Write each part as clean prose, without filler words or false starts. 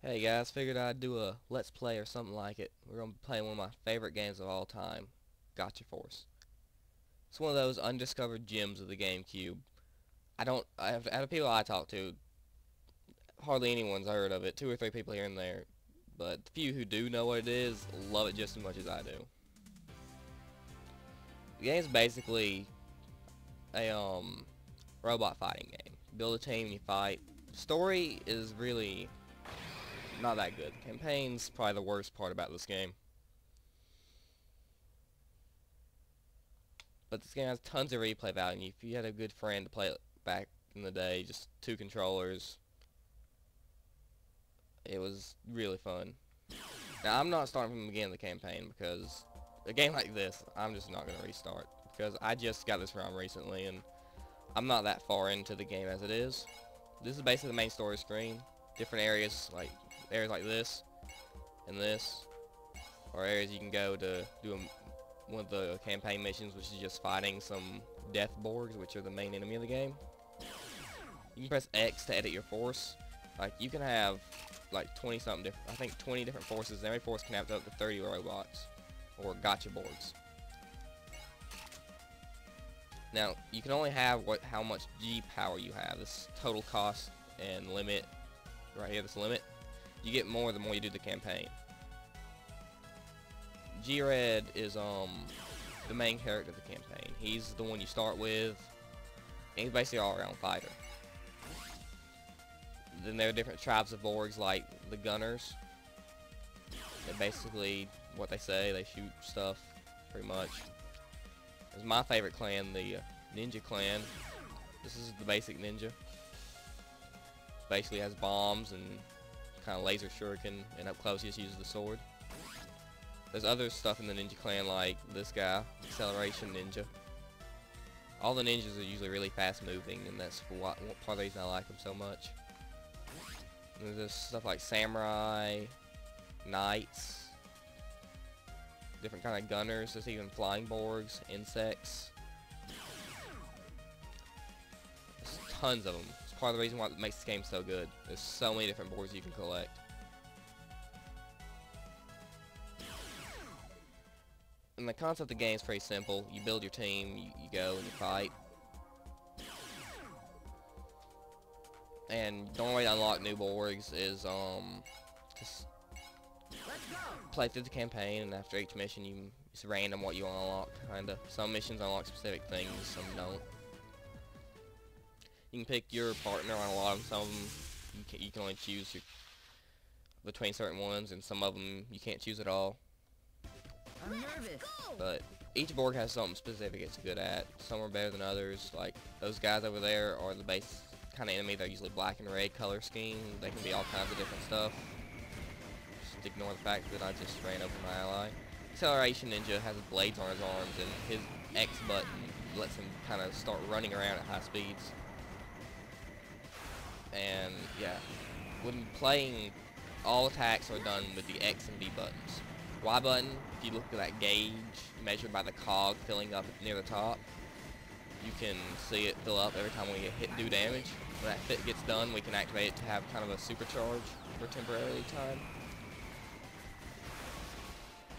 Hey guys, figured I'd do a let's play or something like it. We're gonna be playing one of my favorite games of all time, Gotcha Force. It's one of those undiscovered gems of the GameCube. Out of people I talk to, hardly anyone's heard of it. Two or three people here and there, but the few who do know what it is love it just as much as I do. The game's basically a robot fighting game. You build a team, you fight. The story is really not that good. The campaign's probably the worst part about this game. But this game has tons of replay value. If you had a good friend to play it back in the day, just two controllers, it was really fun. Now, I'm not starting from the beginning of the campaign because a game like this, I'm just not going to restart. Because I just got this ROM recently and I'm not that far into the game as it is. This is basically the main story screen. Different areas like this and this, or areas you can go to do one of the campaign missions, which is just fighting some death borgs, which are the main enemy of the game. You can press X to edit your force. Like, you can have like 20 something different, I think 20 different forces, and every force can have up to 30 robots or gotcha borgs. Now, you can only have how much G power you have. This total cost and limit right here, this limit. You get more the more you do the campaign. G-Red is the main character of the campaign. He's the one you start with, and he's basically an all-around fighter. Then there are different tribes of Borgs, like the Gunners. They're basically what they say, they shoot stuff, pretty much. This is my favorite clan, the Ninja Clan. This is the basic ninja. Basically has bombs and kind of laser shuriken, and up close he just uses the sword. There's other stuff in the Ninja Clan, like this guy, Acceleration Ninja. All the ninjas are usually really fast moving, and that's part of the reason I like them so much. And there's stuff like Samurai, Knights, different kind of gunners. There's even flying borgs, insects. There's tons of them. It's part of the reason why it makes this game so good. There's so many different borgs you can collect. And the concept of the game is pretty simple. You build your team, you go and you fight. And the only way to unlock new borgs is just play through the campaign, and after each mission it's random what you unlock, kinda. Some missions unlock specific things, some don't. You can pick your partner on a lot of them. Some of them you can only choose between certain ones, and some of them you can't choose at all. I'm nervous. But each Borg has something specific it's good at. Some are better than others. Like those guys over there are the base kind of enemy. They're usually black and red color scheme. They can be all kinds of different stuff. Just ignore the fact that I just ran over my ally. Acceleration Ninja has blades on his arms, and his X button lets him kind of start running around at high speeds. And yeah, when playing, all attacks are done with the X and B buttons. Y button, if you look at that gauge measured by the cog filling up near the top, you can see it fill up every time we do damage. When that fit gets done, we can activate it to have kind of a supercharge for temporarily time.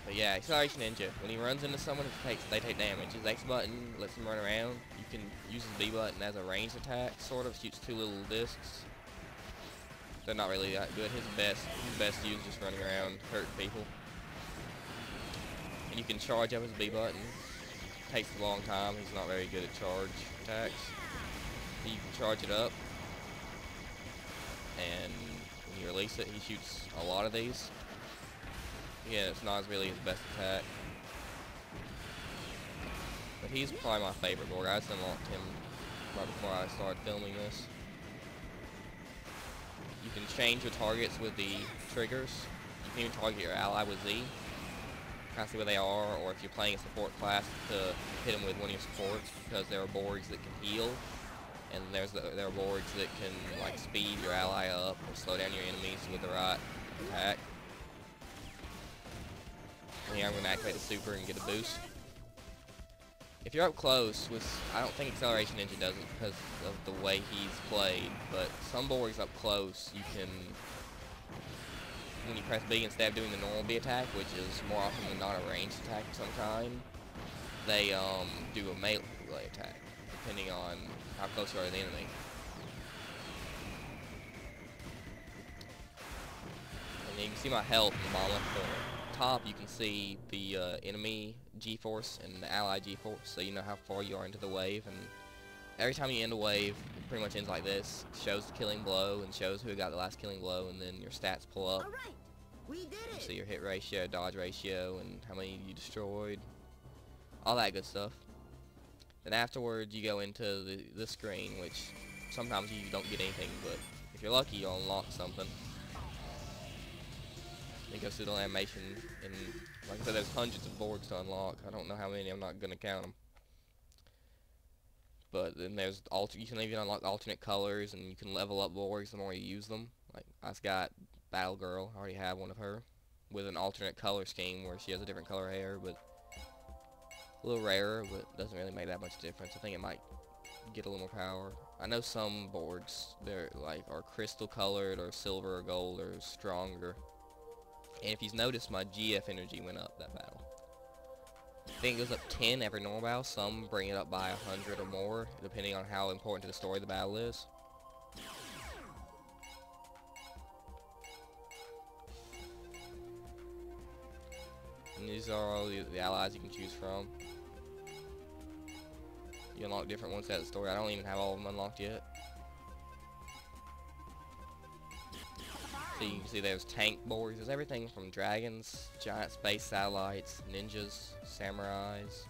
But yeah, Acceleration Ninja, when he runs into someone, they take damage. His X button lets him run around. You can use his B button as a ranged attack, sort of. Shoots two little discs. They're not really that good. His best use is just running around, hurting people. You can charge up his B button. Takes a long time. He's not very good at charge attacks. You can charge it up, and when you release it, he shoots a lot of these. Yeah, it's not really his best attack, but he's probably my favorite Borg. I just unlocked him right before I started filming this. You can change your targets with the triggers. You can even target your ally with Z. Kind of see where they are, or if you're playing a support class, to hit them with one of your supports, because there are Borgs that can heal, and there are Borgs that can like speed your ally up or slow down your enemies with the right attack. And here I'm going to activate the super and get a boost. If you're up close, I don't think Acceleration Ninja does it because of the way he's played, but some Borgs up close you can when you press B, instead of doing the normal B attack, which is more often than not a ranged attack of some kind, they do a melee attack, depending on how close you are to the enemy. And you can see my health in the bottom left corner. Top, you can see the enemy G-force and the ally G-force, so you know how far you are into the wave. And every time you end a wave, it pretty much ends like this. It shows the killing blow and shows who got the last killing blow, and then your stats pull up. All right, we did it. You see your hit ratio, dodge ratio, and how many you destroyed. All that good stuff. Then afterwards, you go into the screen, which sometimes you don't get anything, but if you're lucky, you'll unlock something. It goes through the animation, and like I said, there's hundreds of Borgs to unlock. I don't know how many, I'm not going to count them. But then there's you can even unlock alternate colors, and you can level up Borgs the more you use them. Like, I've got Battle Girl, I already have one of her, with an alternate color scheme where she has a different color hair, but a little rarer, but doesn't really make that much difference. I think it might get a little more power. I know some Borgs, they're like, are crystal colored, or silver or gold, or stronger. And if you've noticed, my GF energy went up that battle. I think it goes up 10 every normal battle. Some bring it up by 100 or more, depending on how important to the story the battle is. And these are all the allies you can choose from. You unlock different ones at the story. I don't even have all of them unlocked yet. So you can see there's tank Borgs. There's everything from dragons, giant space satellites, ninjas, samurais,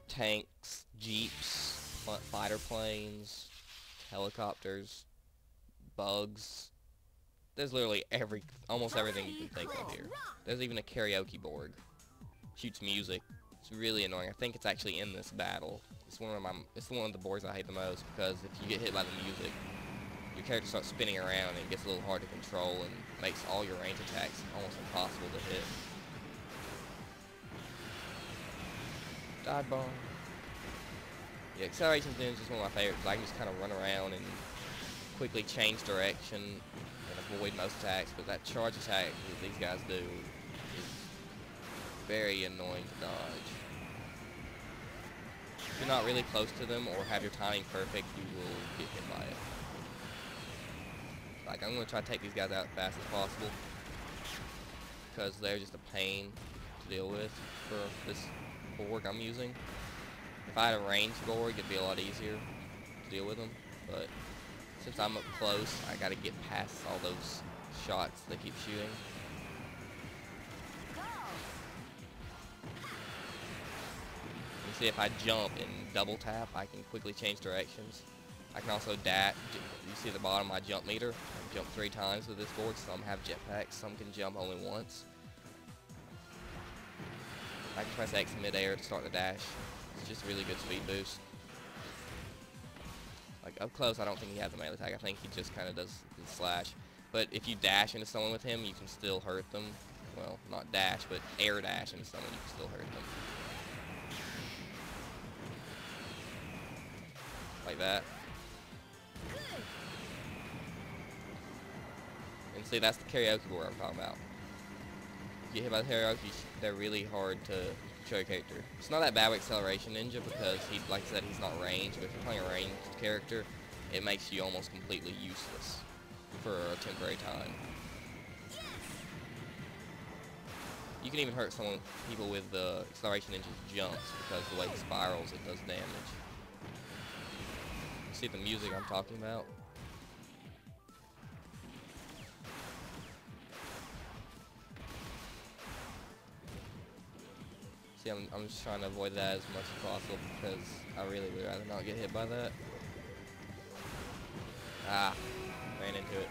tanks, jeeps, fighter planes, helicopters, bugs. There's literally almost everything you can think of here. There's even a karaoke Borg. Shoots music. It's really annoying. I think it's actually in this battle. It's one of the Borgs I hate the most, because if you get hit by the music, your character starts spinning around and it gets a little hard to control and makes all your range attacks almost impossible to hit. Dive bomb. Yeah, Acceleration Ninja is one of my favorites. I can just kind of run around and quickly change direction and avoid most attacks, but that charge attack that these guys do is very annoying to dodge. If you're not really close to them or have your timing perfect, you will get hit by it. Like, I'm going to try to take these guys out as fast as possible, because they're just a pain to deal with for this Borg I'm using. If I had a ranged Borg, it'd be a lot easier to deal with them, but since I'm up close, I got to get past all those shots they keep shooting. You see, if I jump and double tap, I can quickly change directions. I can also dash. You see the bottom of my jump meter? I can jump 3 times with this Borg. Some have jetpacks, some can jump only once. I can press X in midair to start the dash. It's just a really good speed boost. Like, up close, I don't think he has a melee attack. I think he just kind of does the slash. But if you dash into someone with him, you can still hurt them. Well, not dash, but air dash into someone, you can still hurt them. Like that. And see, that's the karaoke Borg I'm talking about. If you get hit by the karaoke, they're really hard to control your character. It's not that bad with Acceleration Ninja, because he, like I said, he's not ranged. But if you're playing a ranged character, it makes you almost completely useless for a temporary time. You can even hurt people with Acceleration Ninja's jumps, because the way he spirals, it does damage. See the music I'm talking about? See, I'm just trying to avoid that as much as possible, because I really would rather not get hit by that. Ah, ran into it.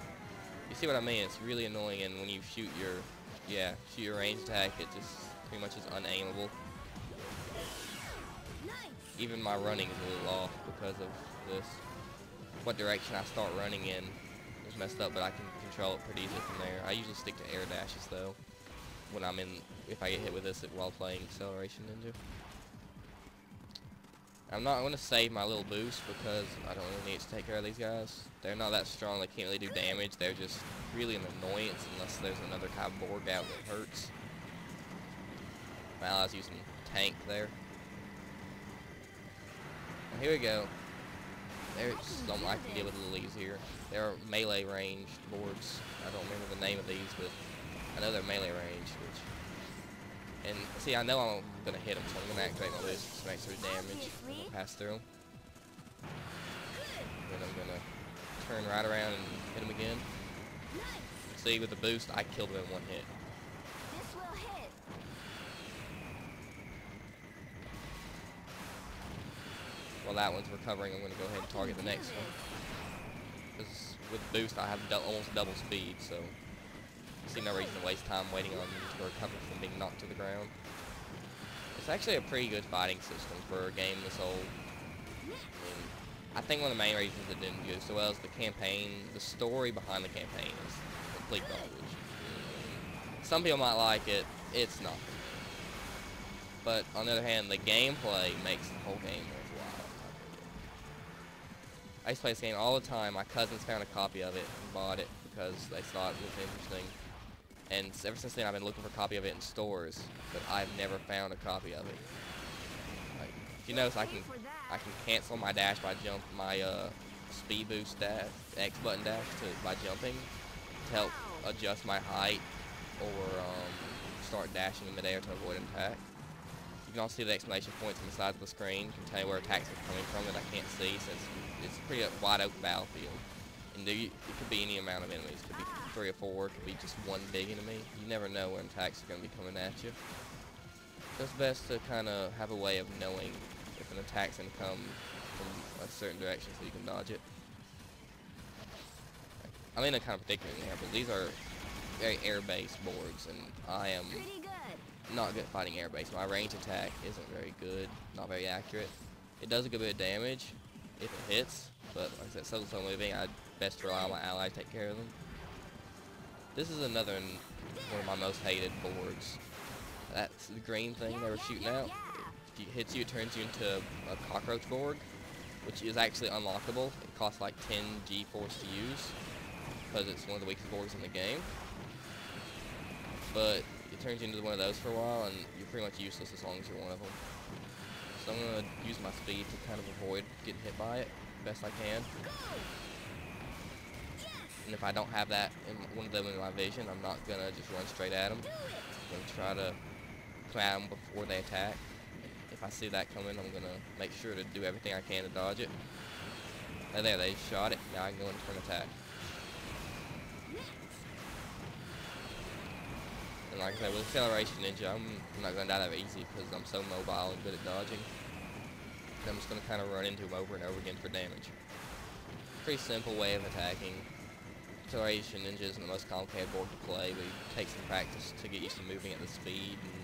You see what I mean? It's really annoying, and when you shoot your ranged attack, it just pretty much is unaimable. Even my running is a little off because of this. What direction I start running in is messed up, but I can control it pretty easily from there. I usually stick to air dashes though, when if I get hit with this while playing Acceleration Ninja. I'm not going to save my little boost because I don't really need to take care of these guys. They're not that strong. They can't really do damage. They're just really an annoyance unless there's another kind of Borg out that hurts. My ally's using tank there. Well, here we go. There's something I can deal with a little easier. They're melee ranged Borgs. I don't remember the name of these, but I know they're melee ranged. And see, I know I'm gonna hit them, so I'm gonna activate my boost to make some damage. I'm gonna pass through them. Then I'm gonna turn right around and hit them again. See, with the boost, I killed them in one hit. This will hit. While that one's recovering, I'm gonna go ahead and target the next one. Because with boost, I have almost double speed, so I see no reason to waste time waiting on them to recover from being knocked to the ground. It's actually a pretty good fighting system for a game this old. I think one of the main reasons it didn't do so well is the campaign. The story behind the campaign is complete garbage. Some people might like it. It's not. But on the other hand, the gameplay makes the whole game worthwhile. I used to play this game all the time. My cousins found a copy of it and bought it because they thought it was interesting. And ever since then, I've been looking for a copy of it in stores, but I've never found a copy of it. Like, if you notice, I can cancel my dash by my speed boost dash, X button dash by jumping to help adjust my height or start dashing in midair to avoid an attack. You can also see the exclamation points on the side of the screen to tell you where attacks are coming from that I can't see since it's a pretty wide open battlefield. And it could be any amount of enemies. It could be 3 or 4, it could be just one big enemy. You never know when attacks are going to be coming at you. So it's best to kind of have a way of knowing if an attack's going to come from a certain direction so you can dodge it. I'm in a kind of predicament here, but these are very air-based boards, and I am not good at fighting air-based. My range attack isn't very good, not very accurate. It does a good bit of damage if it hits, but like I said, so slow moving, I'd best rely on my allies to take care of them. This is another one of my most hated boards. That's the green thing they were shooting out. If it hits you, it turns you into a cockroach Borg, which is actually unlockable. It costs like 10 G-force to use, because it's one of the weakest Borgs in the game. But it turns you into one of those for a while, and you're pretty much useless as long as you're one of them. So I'm going to use my speed to kind of avoid getting hit by it best I can. And if I don't have that in one of them in my vision, I'm not going to just run straight at them. I'm going to try to come at them before they attack. If I see that coming, I'm going to make sure to do everything I can to dodge it. Oh, there, they shot it. Now I can go in for an attack. And like I said, with Acceleration Ninja, I'm not going to die that easy because I'm so mobile and good at dodging. And I'm just going to kind of run into them over and over again for damage. Pretty simple way of attacking. Acceleration Ninja isn't the most complicated board to play, but it takes some practice to get used to moving at the speed. And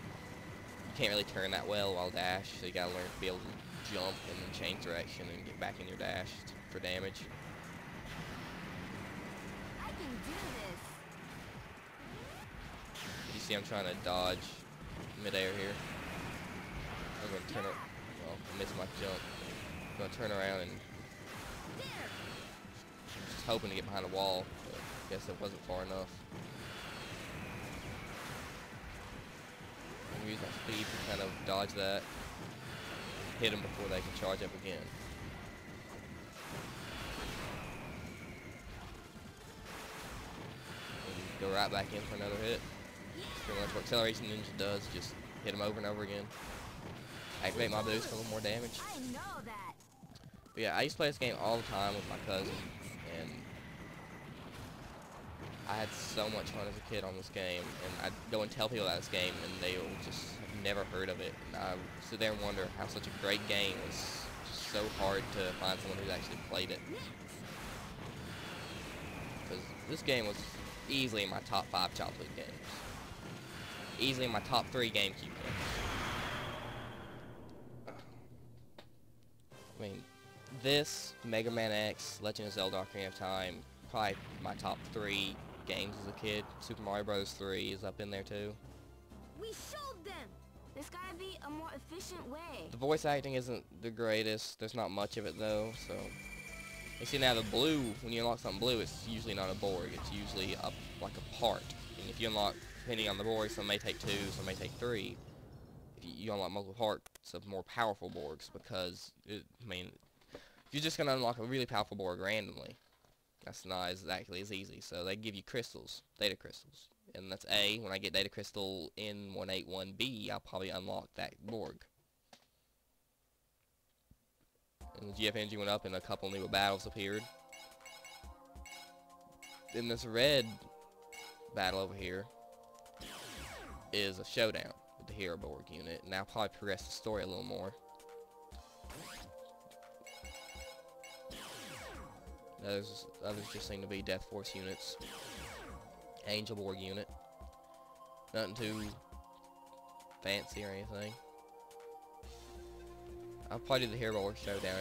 you can't really turn that well while dash, so you gotta learn to be able to jump and then change direction and get back in your dash for damage. I can do this. You see I'm trying to dodge midair here. I'm going to turn it, well, I missed my jump. I'm going to turn around and just hoping to get behind a wall, but I guess it wasn't far enough. I'm going to use my speed to kind of dodge that, hit them before they can charge up again. And go right back in for another hit. Pretty much what Acceleration Ninja does, just hit them over and over again. Activate my boost for a little more damage. I know that. But yeah, I used to play this game all the time with my cousin, and I had so much fun as a kid on this game, and I'd go and tell people about this game, and they will just have never heard of it. And I would sit there and wonder how such a great game was just so hard to find someone who's actually played it. Because this game was easily in my top 5 childhood games. Easily in my top 3 GameCube games. I mean, this, Mega Man X, Legend of Zelda: Ocarina of Time, probably my top 3 games as a kid. Super Mario Bros. 3 is up in there too. We showed them. This gotta be a more efficient way. The voice acting isn't the greatest. There's not much of it though, so. You see now the blue, when you unlock something blue, it's usually not a Borg. It's usually like a part. And if you unlock, depending on the Borg, some may take 2, some may take 3. If you unlock multiple parts of more powerful Borgs, because, if you're just going to unlock a really powerful Borg randomly, that's not exactly as easy. So they give you crystals, data crystals. And that's A. When I get data crystal in 181B, I'll probably unlock that Borg. And the GF energy went up and a couple new battles appeared. Then this red battle over here is a showdown with the Hero Borg unit. And I'll probably progress the story a little more. Others just seem to be Death Force units. Angel Borg unit. Nothing too fancy or anything. I'll probably do the Hero Borg showdown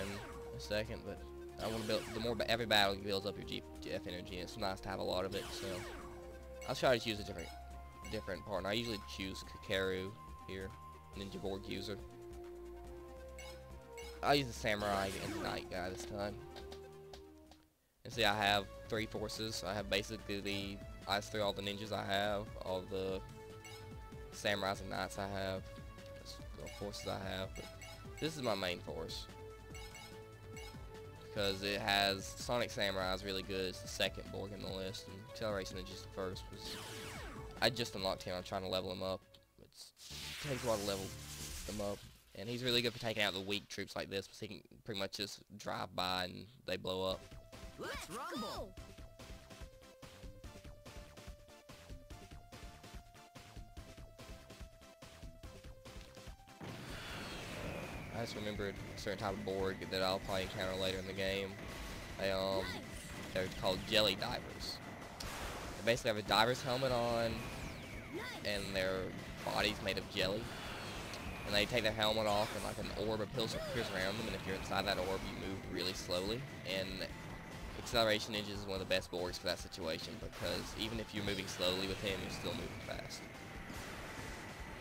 in a second, but I want to build, every battle builds up your GF energy, and it's nice to have a lot of it, so I'll try to choose a different partner. I usually choose Kakeru here, Ninja Borg user. I'll use the Samurai and Knight guy this time. And see, I have 3 forces. I have basically all the ninjas I have, all the samurais and knights I have, that's the forces I have, but this is my main force. Because it has Sonic Samurai is really good. It's the second Borg in the list, and Acceleration Ninja's the first. I just unlocked him. I'm trying to level him up. It takes a while to level them up. And he's really good for taking out the weak troops like this, because he can pretty much just drive by and they blow up. Let's rumble! I just remembered a certain type of Borg that I'll probably encounter later in the game. They're called jelly divers. They basically have a diver's helmet on, and their body's made of jelly. And they take their helmet off, and like an orb appears around them, and if you're inside that orb, you move really slowly. And Acceleration Ninja is one of the best Borgs for that situation, because even if you're moving slowly with him, you're still moving fast.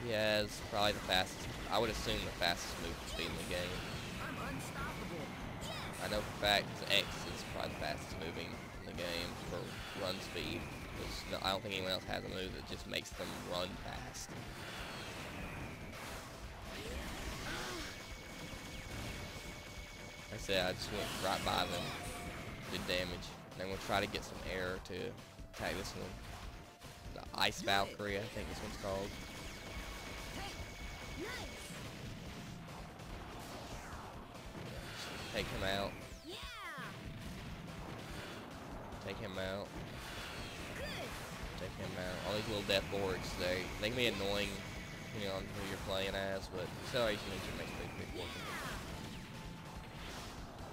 He has probably the fastest, I would assume the fastest movement speed in the game. I'm unstoppable. I know for a fact his X is probably the fastest moving in the game for run speed. Because I don't think anyone else has a move that just makes them run fast. Like I said, I just went right by them, did damage. And I'm going to try to get some air to attack this one. The Ice Valkyrie, I think this one's called. Take him out. Yeah. Take him out. Take him out. All these little death Borgs, they can be annoying depending on who you're playing as, but Acceleration Ninja makes pretty quick work of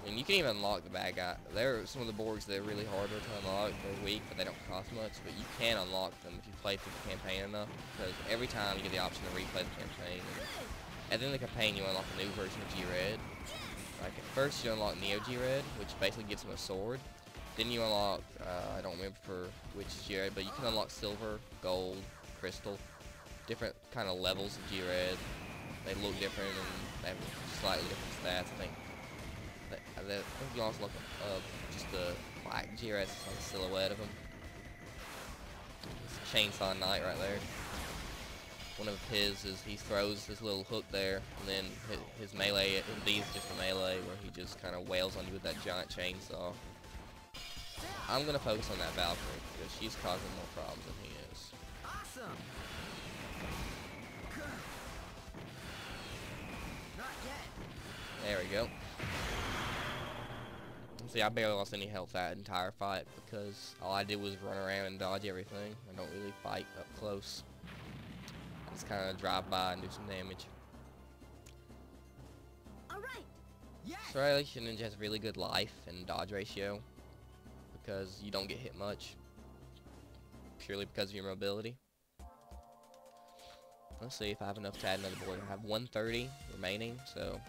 it. And you can even unlock the bad guy. There are some of the Borgs that are really harder to unlock. They're weak, but they don't cost much, but you can unlock them if you play through the campaign enough, because every time you get the option to replay the campaign. And at the end of the campaign, you unlock a new version of G-Red. Like at first you unlock Neo G-Red, which basically gives him a sword. Then you unlock, I don't remember for which is G-Red, but you can unlock Silver, Gold, Crystal, different kind of levels of G-Red. They look different and they have slightly different stats. I think you also look just the black G-Red, it's like a silhouette of him. It's a Chainsaw Knight right there. One of his is he throws his little hook there, and then his melee, and D's just a melee where he just kind of wails on you with that giant chainsaw. I'm gonna focus on that Valkyrie because she's causing more problems than he is. Awesome. Not yet. There we go. See, I barely lost any health that entire fight because all I did was run around and dodge everything. I don't really fight up close. Just kind of drive by and do some damage. Alright. Yes. Acceleration Ninja has really good life and dodge ratio because you don't get hit much purely because of your mobility. Let's see if I have enough to add another Borg. I have 130 remaining, so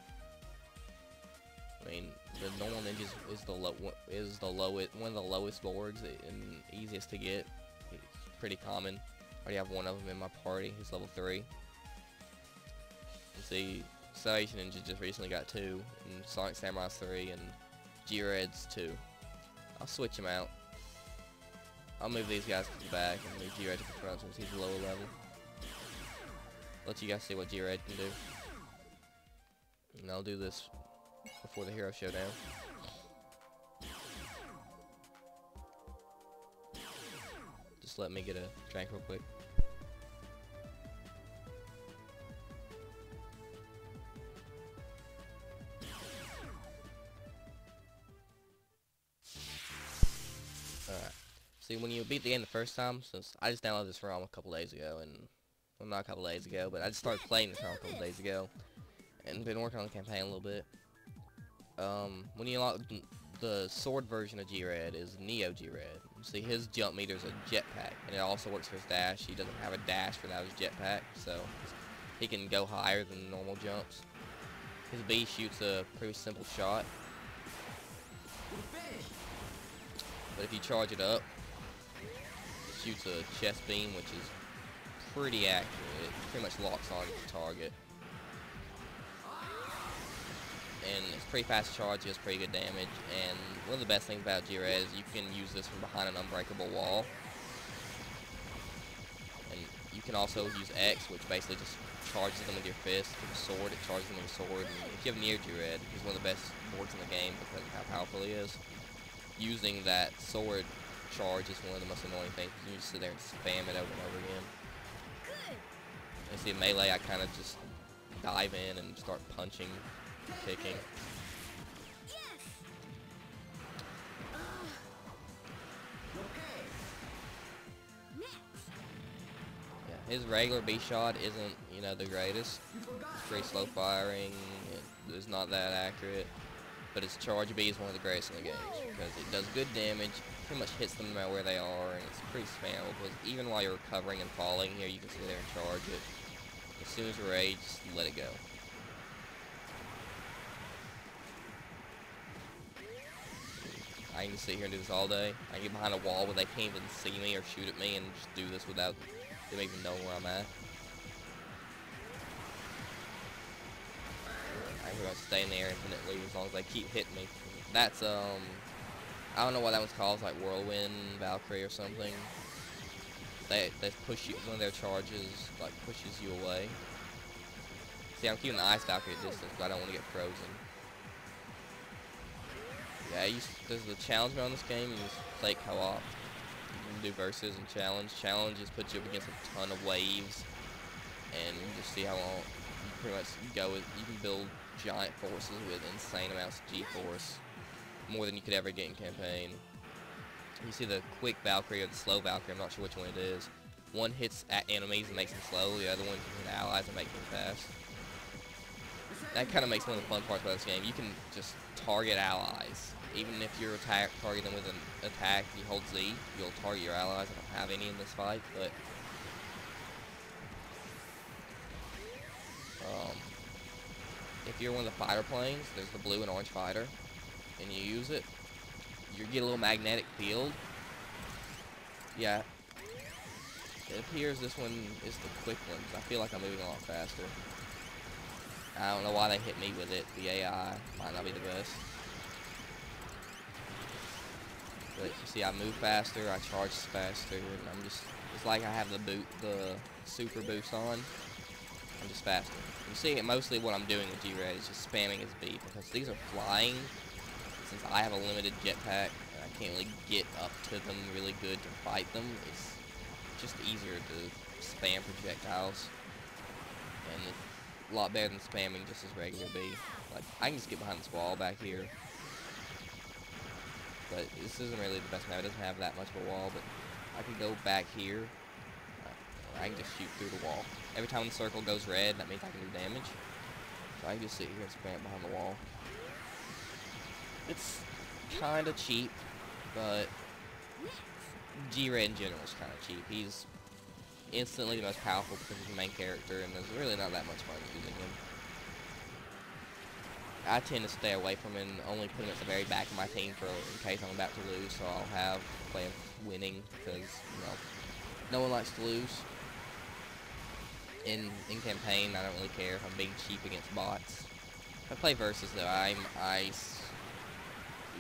I mean the normal ninjas is one of the lowest Borgs and easiest to get. It's pretty common. I already have one of them in my party. He's level 3. See, Salvation Ninja just recently got 2, and Sonic Samurai 3, and G-Red's 2. I'll switch them out. I'll move these guys to the back and move G-Red to the front since he's lower level. Let you guys see what G-Red can do. And I'll do this before the Hero Showdown. Just let me get a drink real quick. Alright. See, when you beat the game the first time, since I just downloaded this ROM a couple days ago, and, well, not a couple days ago, but I just started playing this ROM a couple days ago, and been working on the campaign a little bit. When you unlock the sword version of G-Red is Neo G-Red. See, his jump meter is a jetpack, and it also works for his dash. He doesn't have a dash without his jetpack, so he can go higher than normal jumps. His B shoots a pretty simple shot, but if you charge it up, it shoots a chest beam, which is pretty accurate. It pretty much locks on the target. And it's pretty fast charge, it does pretty good damage, and one of the best things about G-Red is you can use this from behind an unbreakable wall. And you can also use X, which basically just charges them with your fist. With a sword, it charges them with a sword. And if you have Neo G-Red, he's one of the best swords in the game because of how powerful he is. Using that sword charge is one of the most annoying things, because you just sit there and spam it over and over again. And see, melee, I kind of just dive in and start punching, kicking. Yeah, his regular B shot isn't, you know, the greatest. It's pretty slow firing. It's not that accurate. But his charge B is one of the greatest in the game because it does good damage. Pretty much hits them no matter where they are, and it's pretty spammable. Because even while you're recovering and falling here, you can sit there and charge it. As soon as you're ready, just let it go. I can just sit here and do this all day. I can get behind a wall where they can't even see me or shoot at me and just do this without them even knowing where I'm at. I can stay in the air infinitely as long as they keep hitting me. That's, I don't know what that one's called, it's like Whirlwind, Valkyrie or something. They push you, one of their charges, like, pushes you away. See, I'm keeping the Ice Valkyrie at distance, but I don't want to get frozen. Yeah, there's the challenge mode on this game. You just play co-op. You can do versus and challenge. Challenge just puts you up against a ton of waves, and you just see how long you pretty much go with. You can build giant forces with insane amounts of G-force, more than you could ever get in campaign. You see the quick Valkyrie or the slow Valkyrie. I'm not sure which one it is. One hits at enemies and makes them slow. The other one can hit allies and make them fast. That kind of makes one of the fun parts about this game. You can just target allies. Even if you're targeting them with an attack, you hold Z, you'll target your allies. I don't have any in this fight, but if you're one of the fighter planes, there's the blue and orange fighter, and you use it, you get a little magnetic field. Yeah, it appears this one is the quick one, because I feel like I'm moving a lot faster. I don't know why they hit me with it. The AI might not be the best. But you see, I move faster, I charge faster, and I'm just, it's like I have the super boost on. I'm just faster. You see, mostly what I'm doing with G-Red is just spamming his B, because these are flying. Since I have a limited jetpack, and I can't really get up to them really good to fight them, it's just easier to spam projectiles. And it's a lot better than spamming just his regular B. Like, I can just get behind this wall back here. But this isn't really the best map. It doesn't have that much of a wall, but I can go back here. I can just shoot through the wall. Every time the circle goes red, that means I can do damage. So I can just sit here and spam behind the wall. It's kind of cheap, but G-Red in general is kind of cheap. He's instantly the most powerful because he's the main character, and there's really not that much fun using him. I tend to stay away from him, only put him at the very back of my team in case I'm about to lose, so I'll have play him winning, because, you know, no one likes to lose. In campaign, I don't really care if I'm being cheap against bots. If I play versus though,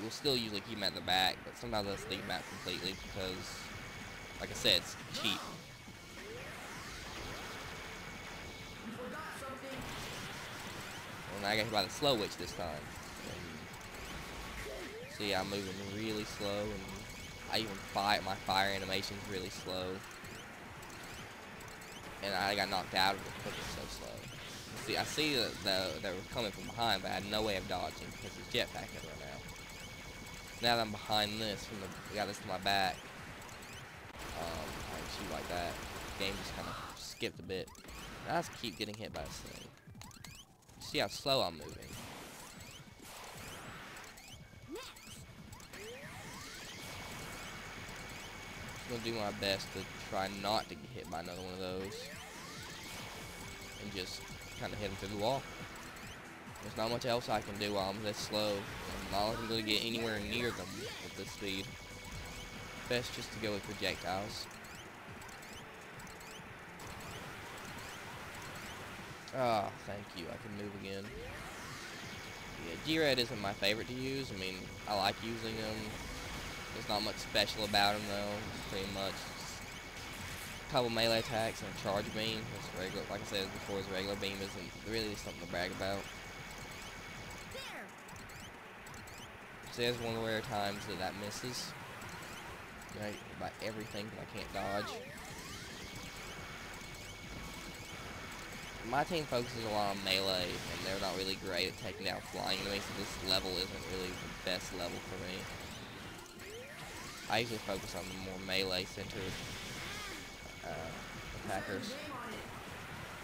will still usually keep them at the back, but sometimes I'll leave them out completely because, like I said, it's cheap. And I got hit by the slow witch this time. And see, I'm moving really slow, and I even my fire animation's really slow. And I got knocked out of it because it's so slow. See, I see that they were coming from behind, but I had no way of dodging because it's jetpack right now. Now that I'm behind this, I got this to my back, I can shoot like that. The game just kind of skipped a bit. And I just keep getting hit by this thing. You see how slow I'm moving. I'm gonna do my best to try not to get hit by another one of those, and just kind of hit them through the wall. There's not much else I can do while I'm this slow. I'm not looking to get anywhere near them with this speed. Best just to go with projectiles. Ah, thank you. I can move again. Yeah, G-Red isn't my favorite to use. I mean, I like using them. There's not much special about them though. It's pretty much a couple melee attacks and a charge beam. It's regular, like I said before, his regular beam isn't really something to brag about. See, there's one rare times that misses. Right, about everything that I can't dodge. My team focuses a lot on melee, and they're not really great at taking down flying enemies, so this level isn't really the best level for me. I usually focus on the more melee-centered attackers.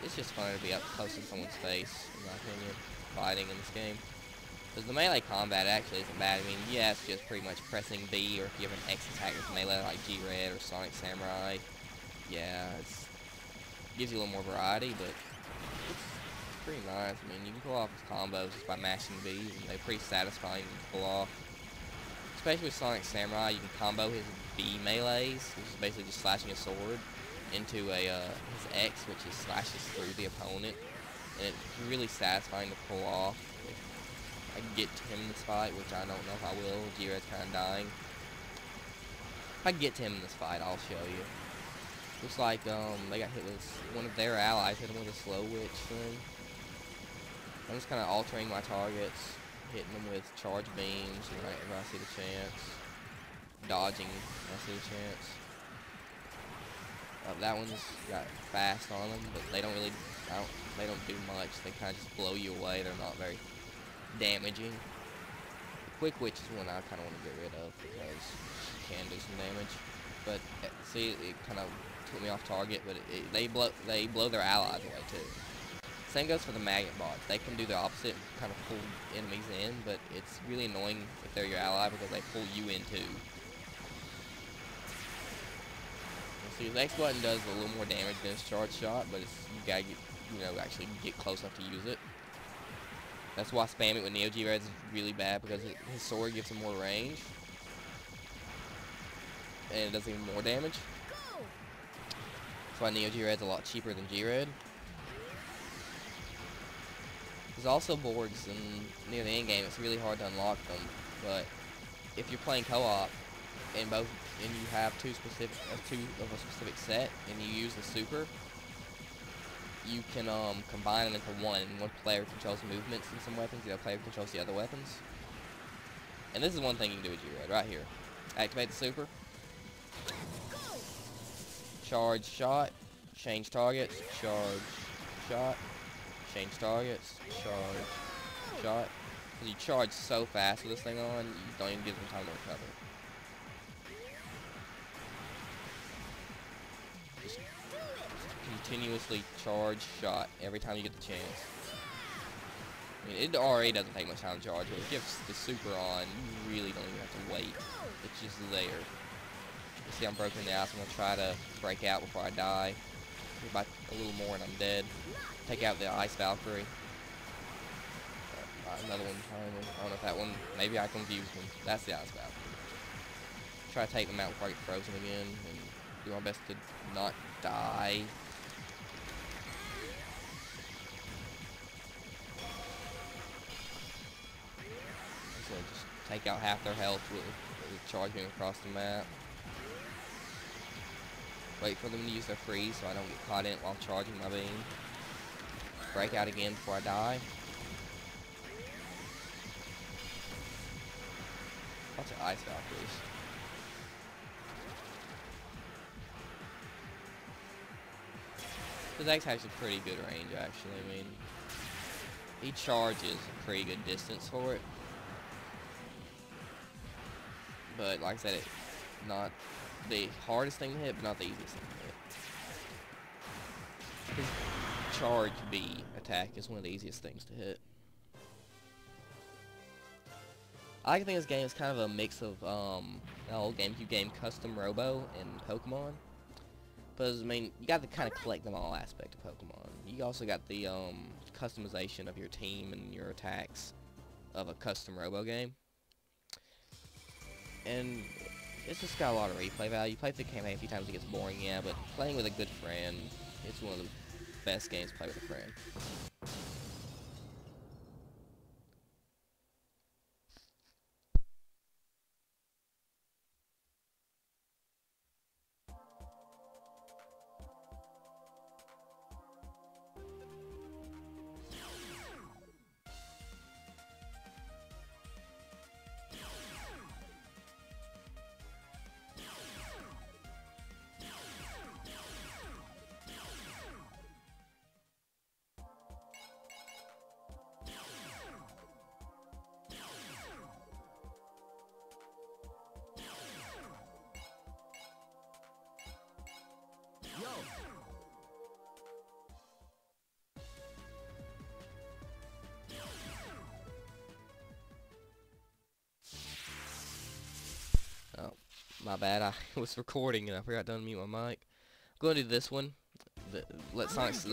It's just fun to be up close in someone's face, in my opinion, fighting in this game. Because the melee combat actually isn't bad. I mean, yeah, it's just pretty much pressing B, or if you have an X attack with melee like G-Red or Sonic Samurai, yeah, it gives you a little more variety, but it's pretty nice. I mean, you can pull off his combos just by mashing B, and they're pretty satisfying to pull off. Especially with Sonic Samurai, you can combo his B melees, which is basically just slashing a sword, into his X, which is slashes through the opponent, and it's really satisfying to pull off. If I can get to him in this fight, which I don't know if I will. G-Red's kind of dying. If I can get to him in this fight, I'll show you. Looks like they got hit with one of their allies, hit him with a slow witch thing. I'm just kind of altering my targets, hitting them with charge beams whenever I see the chance, dodging when I see the chance. That one's got fast on them, but they don't really, they don't do much. They kind of just blow you away. They're not very damaging. The quick witch is one I kind of want to get rid of because she can do some damage. But see, it kind of took me off target. But they blow their allies away too. Same goes for the magnet bots. They can do the opposite, kind of pull enemies in, but it's really annoying if they're your ally because they pull you in too. See, the X button does a little more damage than his charge shot, but you gotta get, actually get close enough to use it. That's why spamming with Neo G-Reds is really bad, because his sword gives him more range, and it does even more damage. That's why Neo G-Red's a lot cheaper than G-Red. There's also Borgs, and near the end game, it's really hard to unlock them. But if you're playing co-op, and you have two of a specific set, and you use the super, you can combine them into one. And one player controls movements in some weapons, the other player controls the other weapons. And this is one thing you can do with G-Red right here. Activate the super. Charge shot. Change targets. Charge shot. Change targets. Charge shot. Because you charge so fast with this thing on, you don't even give them time to recover. Just continuously charge shot every time you get the chance. I mean, it already doesn't take much time to charge, but it gives the super on, you really don't even have to wait. It's just there. You see I'm broken now, so I'm going to try to break out before I die. About a little more and I'm dead. Take out the Ice Valkyrie. Another one behind me. I don't know if that one, maybe I confused them. That's the Ice Valkyrie. Try to take them out before I get frozen again, and do my best to not die. take out half their health with charging across the map. Wait for them to use their freeze so I don't get caught in it while charging my beam. Break out again before I die. Bunch of ice valkyries. His X has a pretty good range, actually. I mean, he charges a pretty good distance for it. But like I said, it's not the hardest thing to hit, but not the easiest thing to hit. His charge B attack is one of the easiest things to hit. I like to think this game is kind of a mix of an old GameCube game Custom Robo and Pokemon. Because, I mean, you got to kind of collect them all aspect of Pokemon. You also got the customization of your team and your attacks of a Custom Robo game. And it's just got a lot of replay value. You play through the campaign a few times, it gets boring, yeah, but playing with a good friend, it's one of the best games to play with a friend. Yo. Oh, my bad. I was recording and I forgot to unmute my mic. I'm going to do this one. Let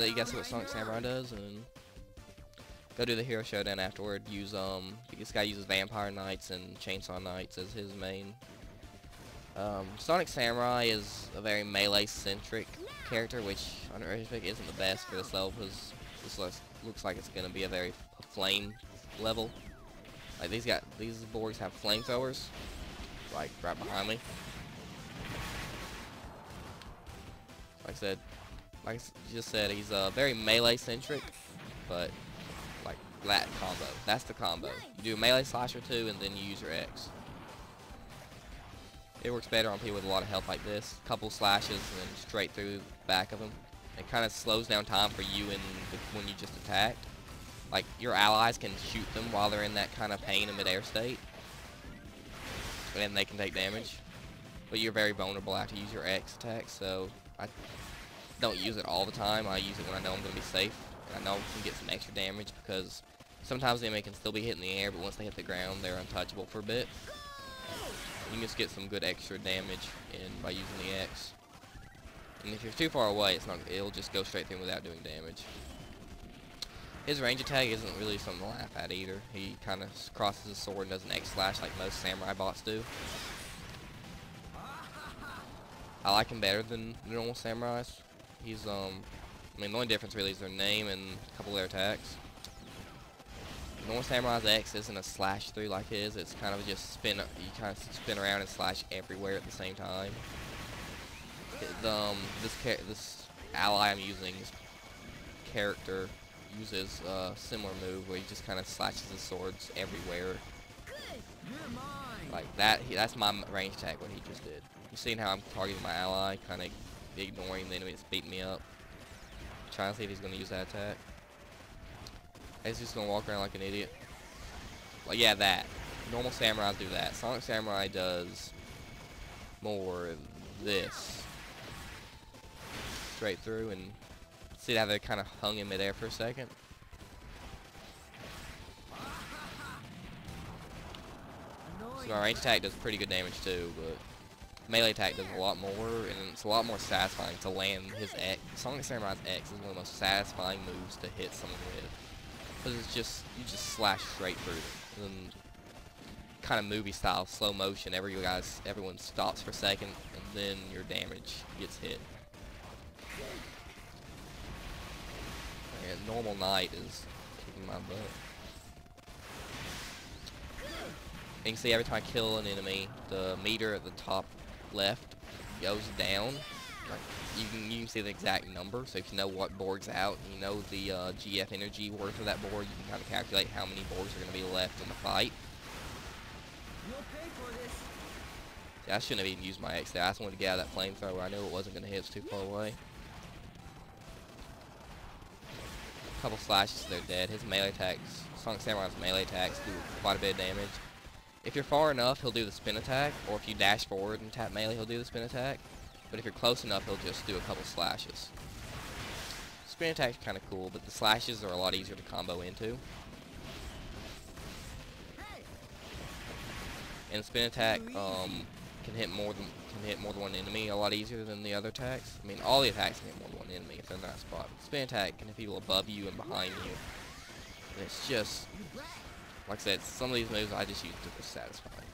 you guys see what Sonic Samurai does, and go do the Hero Showdown afterward. Use this guy uses Vampire Knights and Chainsaw Knights as his main. Sonic Samurai is a very melee-centric character, which on retrospect isn't the best for this level, because this looks like it's going to be a very flame level. Like these boards have flamethrowers, like right behind me. Like I just said, he's very melee-centric, but like that combo. That's the combo. You do a melee slash or two, and then you use your X. It works better on people with a lot of health like this. Couple slashes and then straight through the back of them. It kind of slows down time for you when you just attacked. Like your allies can shoot them while they're in that kind of pain in midair state, and they can take damage. But you're very vulnerable after you use your X attack, so I don't use it all the time. I use it when I know I'm going to be safe, and I know I can get some extra damage, because sometimes the enemy can still be hitting the air, but once they hit the ground, they're untouchable for a bit. You can just get some good extra damage by using the X. And if you're too far away, it'll just go straight through without doing damage. His range attack isn't really something to laugh at either. He kind of crosses his sword and does an X slash like most samurai bots do. I like him better than the normal samurais. He's I mean, the only difference really is their name and a couple of their attacks. Normal Samurai's X isn't a slash through like his. It's kind of just you kind of spin around and slash everywhere at the same time. This ally I'm using, his character uses a similar move where he just kind of slashes his swords everywhere. Like that. That's my range attack. What he just did. You seen how I'm targeting my ally, kind of ignoring the enemy that's beating me up. Trying to see if he's going to use that attack. He's just going to walk around like an idiot. Like, yeah, that. Normal samurais do that. Sonic Samurai does more this. Straight through, and see how they kind of hung in midair for a second? So my range attack does pretty good damage too, but melee attack does a lot more, and it's a lot more satisfying to land his X. Sonic Samurai's X is one of the most satisfying moves to hit someone with. Because it's just, you just slash straight through them. And kind of movie style, slow motion, everyone stops for a second, and then your damage gets hit. And normal Knight is kicking my butt. And you can see every time I kill an enemy, the meter at the top left goes down. Like you can see the exact number. So if you know what board's out, and you know the GF energy worth of that board, you can kind of calculate how many boards are going to be left in the fight. You'll pay for this. See, I shouldn't have even used my X there. I just wanted to get out of that flamethrower. I knew it wasn't going to hit. It's too far away. A couple slashes, they're dead. His melee attacks, Sonic Samurai's melee attacks do quite a bit of damage. If you're far enough, he'll do the spin attack, or if you dash forward and tap melee, he'll do the spin attack. But if you're close enough, he'll just do a couple slashes. Spin attack's kind of cool, but the slashes are a lot easier to combo into. And spin attack can hit more than one enemy a lot easier than the other attacks. I mean, all the attacks can hit more than one enemy if they're in that spot. But spin attack can hit people above you and behind you. And it's just, like I said, some of these moves I just use to be satisfying.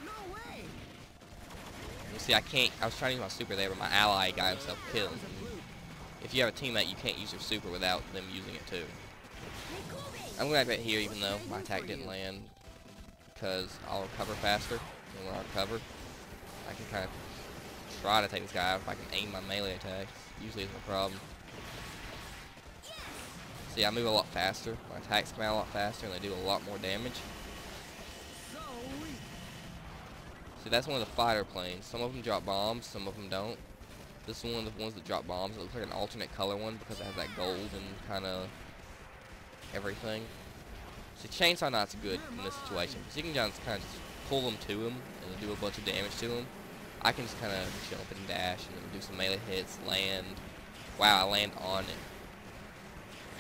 No way. You see, I was trying to use my super there, but my ally got himself killed. If you have a teammate, you can't use your super without them using it too. I'm going to activate here even though my attack didn't land, because I'll recover faster. And when I recover, I can kind of try to take this guy out if I can aim my melee attacks. Usually isn't a problem. See, I move a lot faster. My attacks come out a lot faster and they do a lot more damage. See, that's one of the fighter planes. Some of them drop bombs, some of them don't. This is one of the ones that drop bombs. It looks like an alternate color one because it has that gold and kind of everything. See, Chainsaw Knight's good in this situation because you can just kind of pull them to him and do a bunch of damage to him. I can just kind of jump and dash and do some melee hits, land. Wow, I land on it.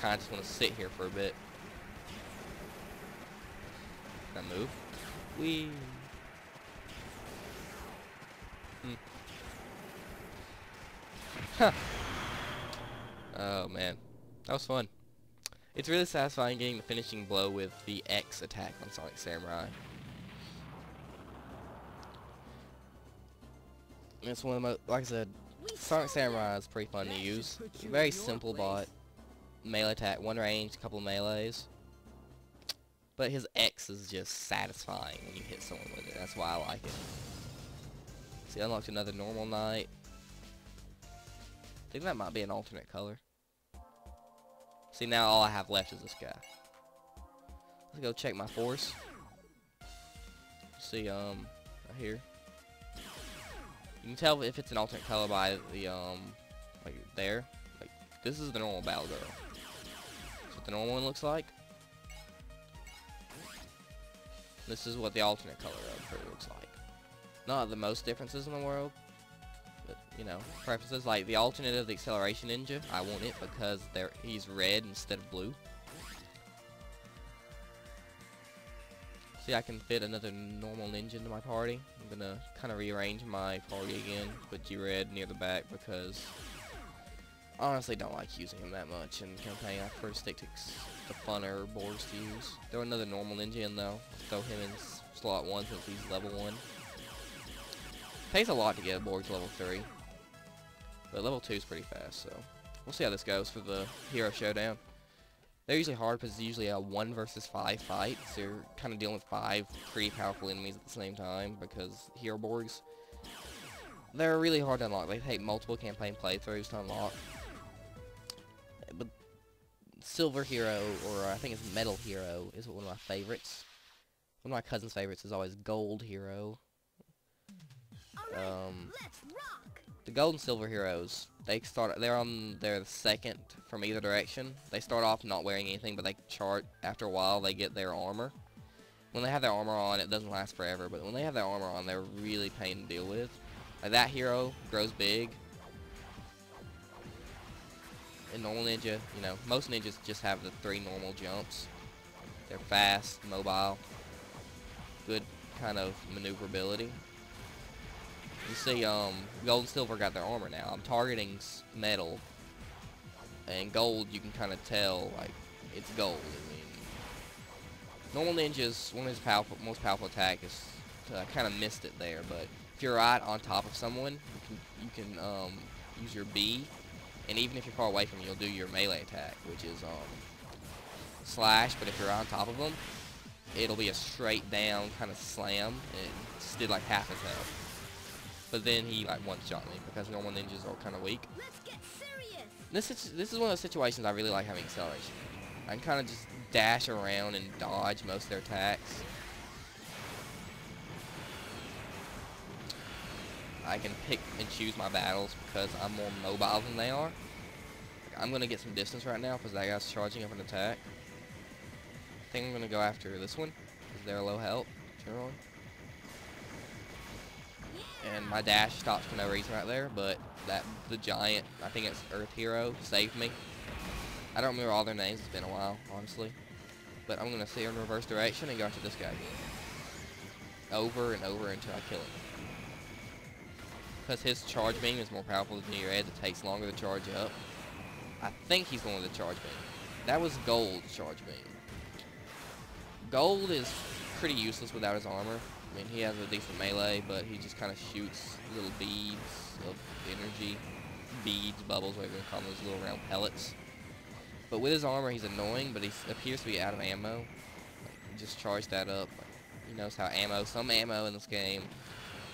Kind of just want to sit here for a bit. Can I move? Whee! Huh. Oh man, that was fun. It's really satisfying getting the finishing blow with the X attack on Sonic Samurai. It's one of the most, like I said, Sonic Samurai is pretty fun to use. Very simple bot. Melee attack, one range, a couple of melees. But his X is just satisfying when you hit someone with it. That's why I like it. See, I unlocked another normal knight. I think that might be an alternate color. See, now all I have left is this guy. Let's go check my force. See, right here. You can tell if it's an alternate color by the, like there. Like, this is the normal Battle Girl. That's what the normal one looks like. This is what the alternate color of her looks like. Not the most differences in the world. But, you know, preferences. Like, the alternate of the Acceleration Ninja, I want it because he's red instead of blue. See, I can fit another normal ninja into my party. I'm gonna kind of rearrange my party again. Put G-Red near the back because I honestly don't like using him that much in the campaign. I prefer to stick to the funner boards to use. Throw another normal ninja in though. Throw him in slot 1 since he's level 1. Takes a lot to get a board to level 3. But level 2 is pretty fast, so we'll see how this goes for the Hero Showdown. They're usually hard because it's usually a 1 versus 5 fight, so you're kind of dealing with 5 pretty powerful enemies at the same time because Hero Borgs, they're really hard to unlock. They take multiple campaign playthroughs to unlock. But Silver Hero, or I think it's Metal Hero, is one of my favorites. One of my cousin's favorites is always Gold Hero. Let's rock. The Gold and Silver Heroes, they're on their second from either direction. They start off not wearing anything, but they chart after a while. They get their armor. When they have their armor on, it doesn't last forever, but when they have their armor on, they're really pain to deal with. Like that hero grows big. In normal ninja, you know, most ninjas just have the 3 normal jumps. They're fast, mobile, good kind of maneuverability. You see, Gold and Silver got their armor now. I'm targeting Metal, and Gold, you can kind of tell, like, it's Gold. I mean, normal ninjas, one of his most powerful attack is, kind of missed it there, but if you're right on top of someone, you can use your B, and even if you're far away from you, you'll do your melee attack, which is, slash, but if you're on top of them, it'll be a straight down kind of slam, and it just did like half his health. But then he like one-shot me because normal ninjas are kind of weak. Let's get serious. This is one of those situations I really like having acceleration. I can kind of just dash around and dodge most of their attacks. I can pick and choose my battles because I'm more mobile than they are. Like, I'm going to get some distance right now because that guy's charging up an attack. I think I'm going to go after this one because they're low health, generally. And my dash stops for no reason right there, but the giant, I think it's Earth Hero, saved me. I don't remember all their names, it's been a while, honestly. But I'm going to steer in reverse direction and go after this guy. Over and over until I kill him. Because his charge beam is more powerful than your edge, it takes longer to charge up. I think he's going with the charge beam. That was Gold's charge beam. Gold is pretty useless without his armor. I mean, he has a decent melee, but he just kind of shoots little beads of energy. Beads, bubbles, whatever you call them, those little round pellets. But with his armor, he's annoying, but he appears to be out of ammo. Like, just charge that up. Like, you notice how some ammo in this game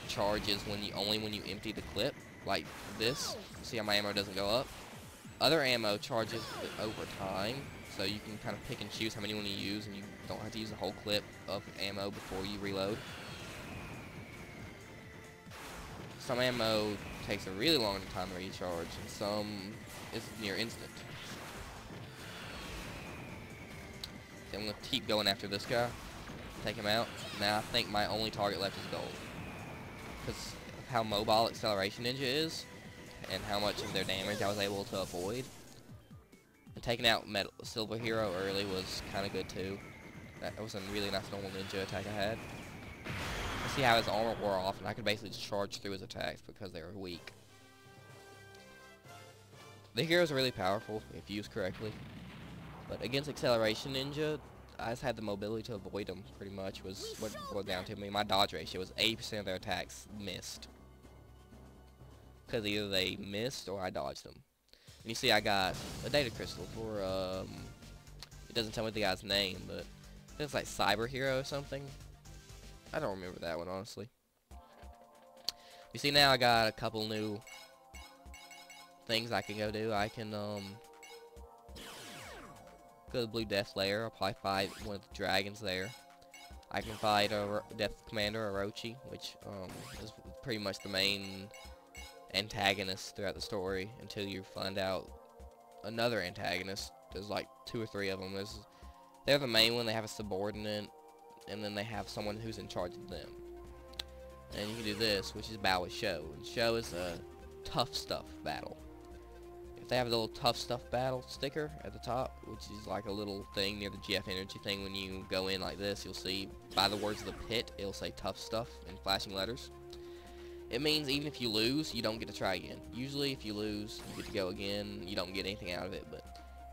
charges only when you empty the clip, like this. See how my ammo doesn't go up? Other ammo charges over time, so you can kind of pick and choose how many you want to use, and you don't have to use the whole clip of ammo before you reload. Some ammo takes a really long time to recharge, and some is near instant. So I'm going to keep going after this guy, take him out. Now I think my only target left is Gold. Because of how mobile Acceleration Ninja is, and how much of their damage I was able to avoid. And taking out Silver Hero early was kind of good too. That was a really nice normal ninja attack I had. See how his armor wore off, and I could basically just charge through his attacks because they were weak. The heroes are really powerful if used correctly, but against Acceleration Ninja, I just had the mobility to avoid them, pretty much, was what boiled down to me. My dodge ratio was 80% of their attacks missed. Because either they missed or I dodged them. And you see I got a data crystal for, it doesn't tell me the guy's name, but it's like Cyber Hero or something. I don't remember that one, honestly. You see now I got a couple new things I can go do. I can, go to the Blue Death Lair. I'll probably fight one of the dragons there. I can fight a Death Commander, Orochi, which is pretty much the main antagonist throughout the story until you find out another antagonist. There's like 2 or 3 of them. They're the main one. They have a subordinate, and then they have someone who's in charge of them. And you can do this, which is Bow with Show. And Show is a tough stuff battle. If they have a little tough stuff battle sticker at the top, which is like a little thing near the GF energy thing, when you go in like this, you'll see by the words of the pit, it'll say tough stuff in flashing letters. It means even if you lose, you don't get to try again. Usually if you lose, you get to go again, you don't get anything out of it, but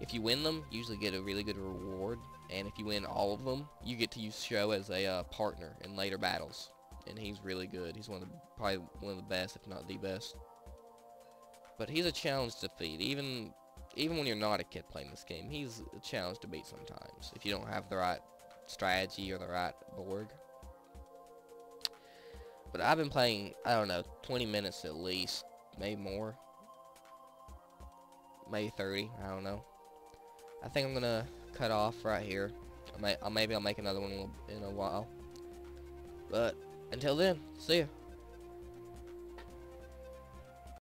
if you win them, you usually get a really good reward, and if you win all of them, you get to use Show as a partner in later battles, and he's really good. He's probably one of the best, if not the best. But he's a challenge to defeat. Even when you're not a kid playing this game, he's a challenge to beat sometimes, if you don't have the right strategy or the right board. But I've been playing, I don't know, 20 minutes at least, maybe more. Maybe 30, I don't know. I think I'm gonna cut off right here. Maybe I'll make another one in a while. But until then, see ya.